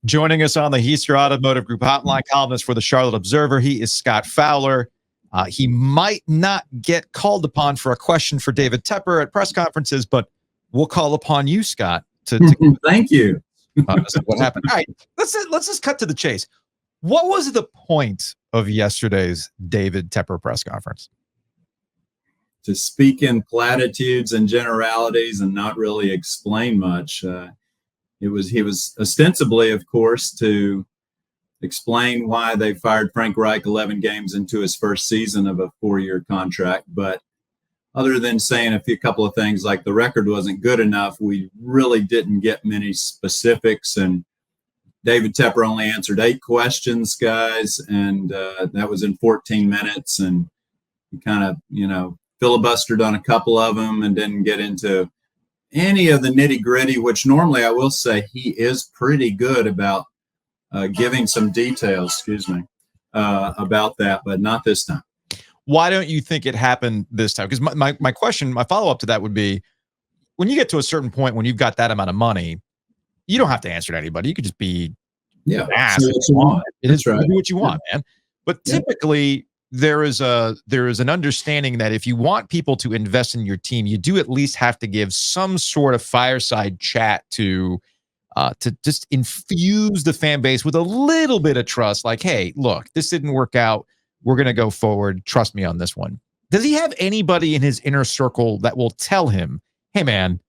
Joining us on the Heister Automotive Group hotline, columnist for the Charlotte Observer, he is Scott Fowler. He might not get called upon for a question for David Tepper at press conferences, but we'll call upon you, Scott. To Thank you. What happened? All right, let's just cut to the chase. What was the point of yesterday's David Tepper press conference? To speak in platitudes and generalities and not really explain much. He was ostensibly, of course, to explain why they fired Frank Reich 11 games into his first season of a 4-year contract. But other than saying a couple of things like the record wasn't good enough, we really didn't get many specifics. And David Tepper only answered 8 questions, guys, and that was in 14 minutes. And he kind of, filibustered on a couple of them and didn't get into any of the nitty gritty, which normally I will say he is pretty good about giving some details, about that, but not this time. Why don't you think it happened this time? Because my question, my follow-up to that would be, when you get to a certain point, when you've got that amount of money, you don't have to answer to anybody. You could just be ass if you want. It is right. Do what you want, man. But typically, there is an understanding that if you want people to invest in your team, you do at least have to give some sort of fireside chat to just infuse the fan base with a little bit of trust. Like, hey, look, this didn't work out. We're going to go forward. Trust me on this one. Does he have anybody in his inner circle that will tell him, hey, man,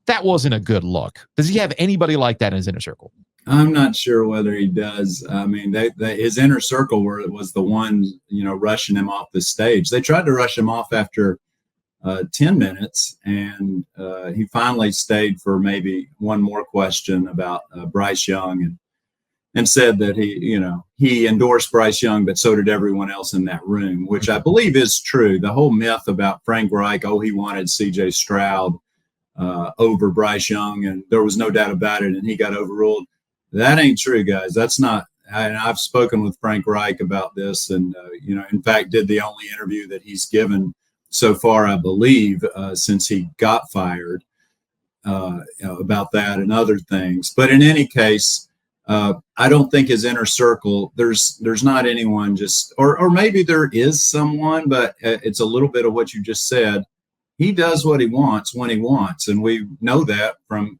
that wasn't a good look? Does he have anybody like that in his inner circle? I'm not sure whether he does. I mean, his inner circle was the one, rushing him off the stage. They tried to rush him off after 10 minutes, and he finally stayed for maybe one more question about Bryce Young, and said that he endorsed Bryce Young, but so did everyone else in that room, which I believe is true. The whole myth about Frank Reich, he wanted C.J. Stroud over Bryce Young, and there was no doubt about it, and he got overruled. That ain't true, guys. That's not. And I've spoken with Frank Reich about this, and in fact, did the only interview that he's given so far, I believe, since he got fired, about that and other things. But in any case, I don't think his inner circle. There's not anyone or maybe there is someone, but it's a little bit of what you just said. He does what he wants when he wants, and we know that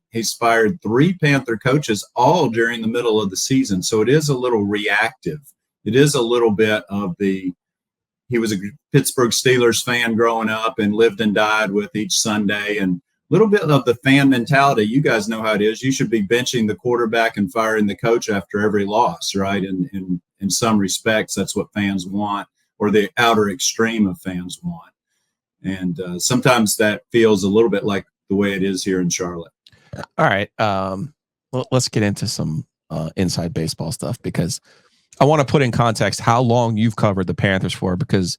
he's fired 3 Panther coaches all during the middle of the season. So it is a little reactive. It is a little bit of he was a Pittsburgh Steelers fan growing up and lived and died with each Sunday, and a little bit of the fan mentality. You guys know how it is. You should be benching the quarterback and firing the coach after every loss, right? And in some respects, that's what fans want, or the outer extreme of fans want. And sometimes that feels a little bit like the way it is here in Charlotte. All right. Let's get into some inside baseball stuff, because I want to put in context how long you've covered the Panthers for, because,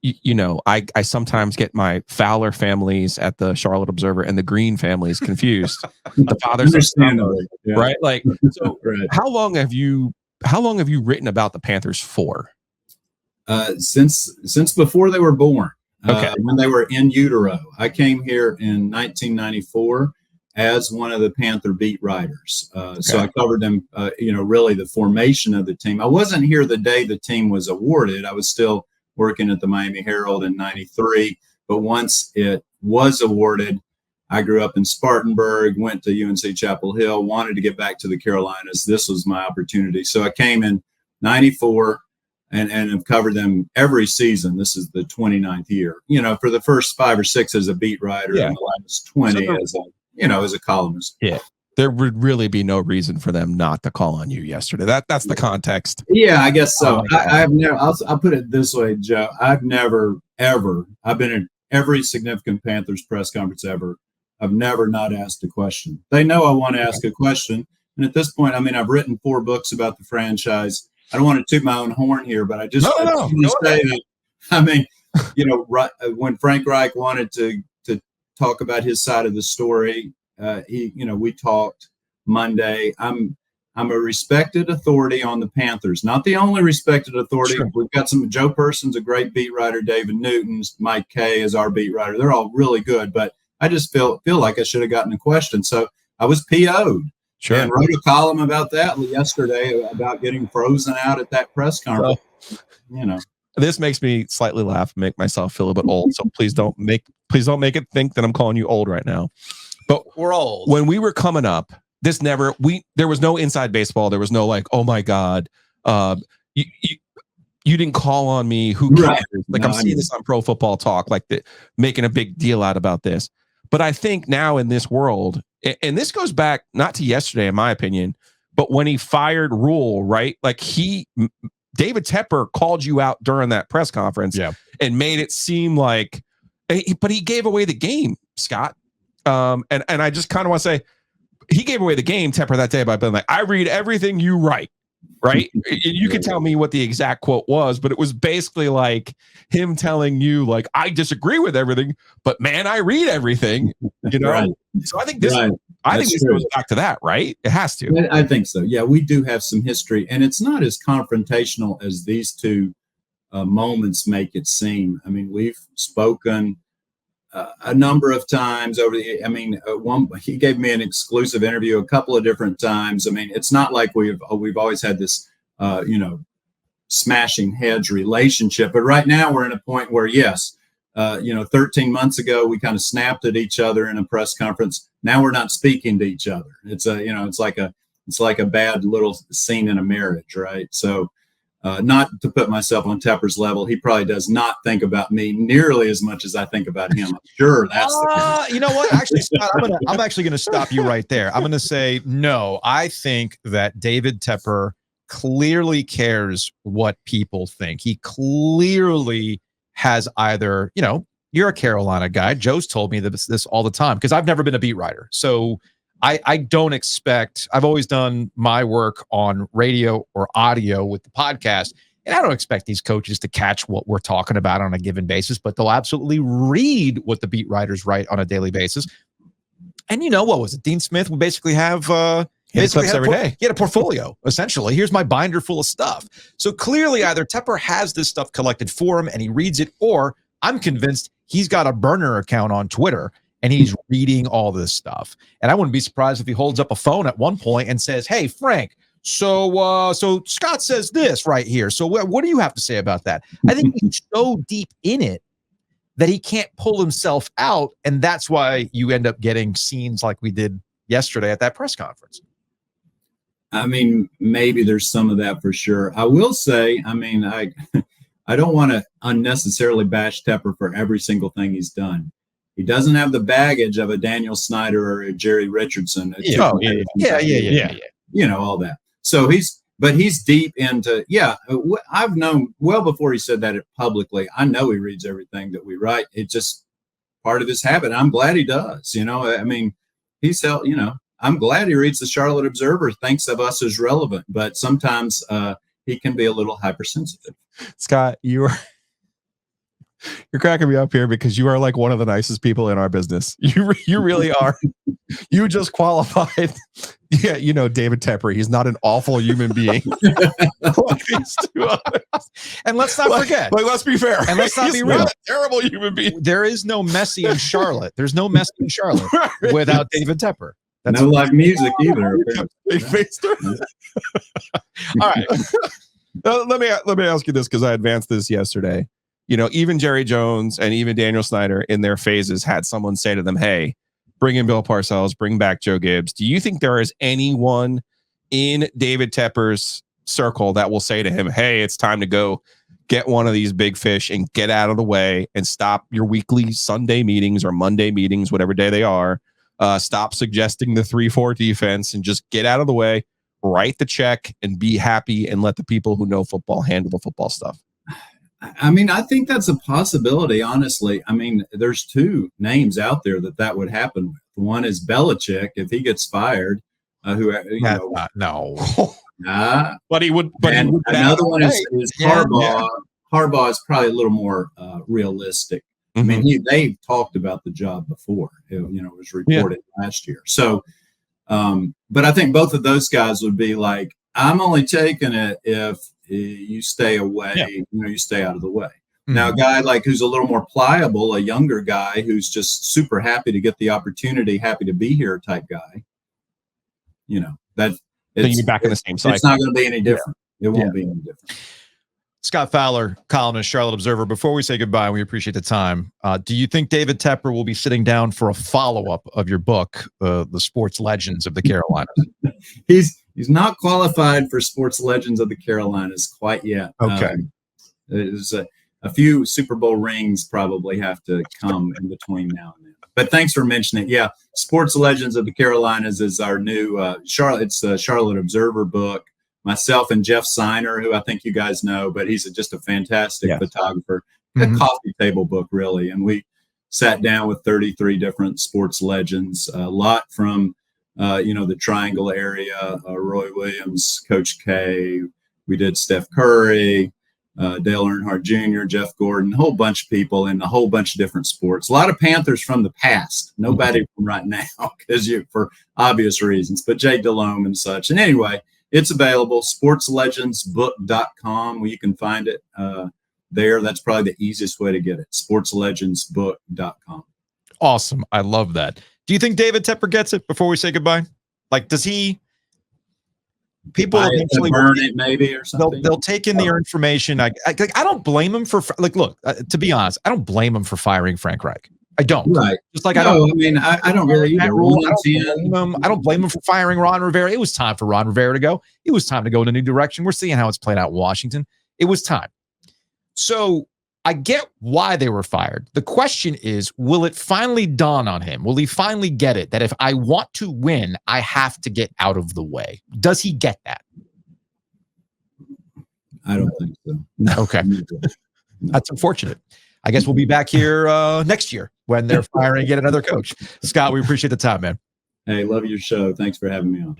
I sometimes get my Fowler families at the Charlotte Observer and the Green families confused. The fathers, right? Like, so right. How long have you written about the Panthers for? Since before they were born. Okay. When they were in utero. I came here in 1994 as one of the Panther beat writers. So I covered them, really the formation of the team. I wasn't here the day the team was awarded. I was still working at the Miami Herald in 93. But once it was awarded, I grew up in Spartanburg, went to UNC Chapel Hill, wanted to get back to the Carolinas. This was my opportunity. So I came in 94. And have covered them every season. This is the 29th year. For the first 5 or 6 as a beat writer, and the last 20 as a columnist. Yeah, there would really be no reason for them not to call on you yesterday. That's the context. Yeah, I guess so. I've never. I'll put it this way, Joe. I've never ever. I've been in every significant Panthers press conference ever. I've never not asked a question. They know I want to ask a question, and at this point, I've written 4 books about the franchise. I don't want to toot my own horn here, but I just want to say that, when Frank Reich wanted to talk about his side of the story, we talked Monday. I'm a respected authority on the Panthers, not the only respected authority. Sure. We've got Joe Person's a great beat writer. David Newton's, Mike Kay is our beat writer. They're all really good, but I just feel like I should have gotten a question. So I was PO'd. Sure. And wrote a column about that yesterday about getting frozen out at that press conference. This makes me slightly laugh, make myself feel a bit old. So please don't make it think that I'm calling you old right now. But we're old. When we were coming up, there was no inside baseball. There was no like, oh my God, you didn't call on me. Who cares? Right. Like I'm seeing this on Pro Football Talk, like making a big deal out about this. But I think now in this world, and this goes back not to yesterday, in my opinion, but when he fired Rule, right? Like David Tepper called you out during that press conference and made it seem like, but he gave away the game, Scott. And I just kind of want to say, he gave away the game, Tepper, that day by being like, I read everything you write, right? You can tell me what the exact quote was, but it was basically like him telling you, like, I disagree with everything, but man, I read everything, Right. So I think this goes back to that, right? It has to. I think so. Yeah, we do have some history, and it's not as confrontational as these two moments make it seem. I mean, we've spoken a number of times over he gave me an exclusive interview a couple of different times. I mean, it's not like we've always had this, smashing heads relationship, but right now we're in a point where, yes, 13 months ago, we kind of snapped at each other in a press conference. Now we're not speaking to each other. It's it's like a bad little scene in a marriage. Right. So, not to put myself on Tepper's level, he probably does not think about me nearly as much as I think about him. I'm sure that's the case. You know what? Actually, Scott, I'm actually going to stop you right there. I'm going to say, no, I think that David Tepper clearly cares what people think. He clearly has either, you're a Carolina guy. Joe's told me this all the time because I've never been a beat writer. So I don't expect, I've always done my work on radio or audio with the podcast, and I don't expect these coaches to catch what we're talking about on a given basis, but they'll absolutely read what the beat writers write on a daily basis. And what was it? Dean Smith would basically have every day. He had a portfolio, essentially. Here's my binder full of stuff. So clearly either Tepper has this stuff collected for him and he reads it, or I'm convinced he's got a burner account on Twitter and he's reading all this stuff. And I wouldn't be surprised if he holds up a phone at one point and says, hey, Frank, so Scott says this right here. So what do you have to say about that? I think he's so deep in it that he can't pull himself out. And that's why you end up getting scenes like we did yesterday at that press conference. I mean, maybe there's some of that for sure. I will say, I don't want to unnecessarily bash Tepper for every single thing he's done. He doesn't have the baggage of a Daniel Snyder or a Jerry Richardson. Yeah. All that. So he's deep into, I've known well before he said that publicly. I know he reads everything that we write. It's just part of his habit. I'm glad he does. He's held, I'm glad he reads the Charlotte Observer, thinks of us as relevant, but sometimes he can be a little hypersensitive. Scott, you're cracking me up here because you are like one of the nicest people in our business. You really are. You just qualified. Yeah, David Tepper. He's not an awful human being. Like these two others. And let's not forget. Let's be fair. And let's not be real. Not a terrible human being. There is no Messi in Charlotte. There's no Messi in Charlotte without David Tepper. That's no live music either. All right. Let me ask you this, because I advanced this yesterday. Even Jerry Jones and even Daniel Snyder in their phases had someone say to them, hey, bring in Bill Parcells, bring back Joe Gibbs. Do you think there is anyone in David Tepper's circle that will say to him, hey, it's time to go get one of these big fish and get out of the way and stop your weekly Sunday meetings or Monday meetings, whatever day they are? Stop suggesting the 3-4 defense and just get out of the way, write the check, and be happy and let the people who know football handle the football stuff. I think that's a possibility, honestly. There's two names out there that would happen with. One is Belichick, if he gets fired. No. But he would. But and another one is Harbaugh. Yeah. Harbaugh is probably a little more realistic. Mm-hmm. They've talked about the job before. It was reported last year. So, but I think both of those guys would be like, I'm only taking it if you stay away. Yeah. You stay out of the way. Mm-hmm. Now, a guy who's a little more pliable, a younger guy who's just super happy to get the opportunity, happy to be here type guy. that then you're back in the same cycle. It's not going to be any different. It won't be any different. Scott Fowler, columnist, Charlotte Observer. Before we say goodbye, we appreciate the time. Do you think David Tepper will be sitting down for a follow-up of your book, The Sports Legends of the Carolinas? He's not qualified for Sports Legends of the Carolinas quite yet. Okay. There's a few Super Bowl rings probably have to come in between now and then. But thanks for mentioning it. Yeah, Sports Legends of the Carolinas is our new It's the Charlotte Observer book. Myself and Jeff Seiner, who I think you guys know, but he's just a fantastic photographer. A coffee table book, really. And we sat down with 33 different sports legends, a lot from, the Triangle area, Roy Williams, Coach K. We did Steph Curry, Dale Earnhardt Jr., Jeff Gordon, a whole bunch of people in a whole bunch of different sports. A lot of Panthers from the past, nobody from right now, because for obvious reasons, but Jay Delhomme and such. And anyway, it's available, sportslegendsbook.com, where you can find it there. That's probably the easiest way to get it, sportslegendsbook.com. Awesome. I love that. Do you think David Tepper gets it before we say goodbye? Like, does he? People eventually burn it, maybe, or something. They'll take in the information. I don't blame him for look. To be honest, I don't blame him for firing Frank Reich. I don't. Right. Just like I don't really either. I don't blame him for firing Ron Rivera. It was time for Ron Rivera to go. It was time to go in a new direction. We're seeing how it's played out in Washington. It was time. So I get why they were fired. The question is, will it finally dawn on him? Will he finally get it that if I want to win, I have to get out of the way? Does he get that? I don't think so. Okay. That's unfortunate. I guess we'll be back here next year when they're firing yet another coach. Scott, we appreciate the time, man. Hey, love your show. Thanks for having me on.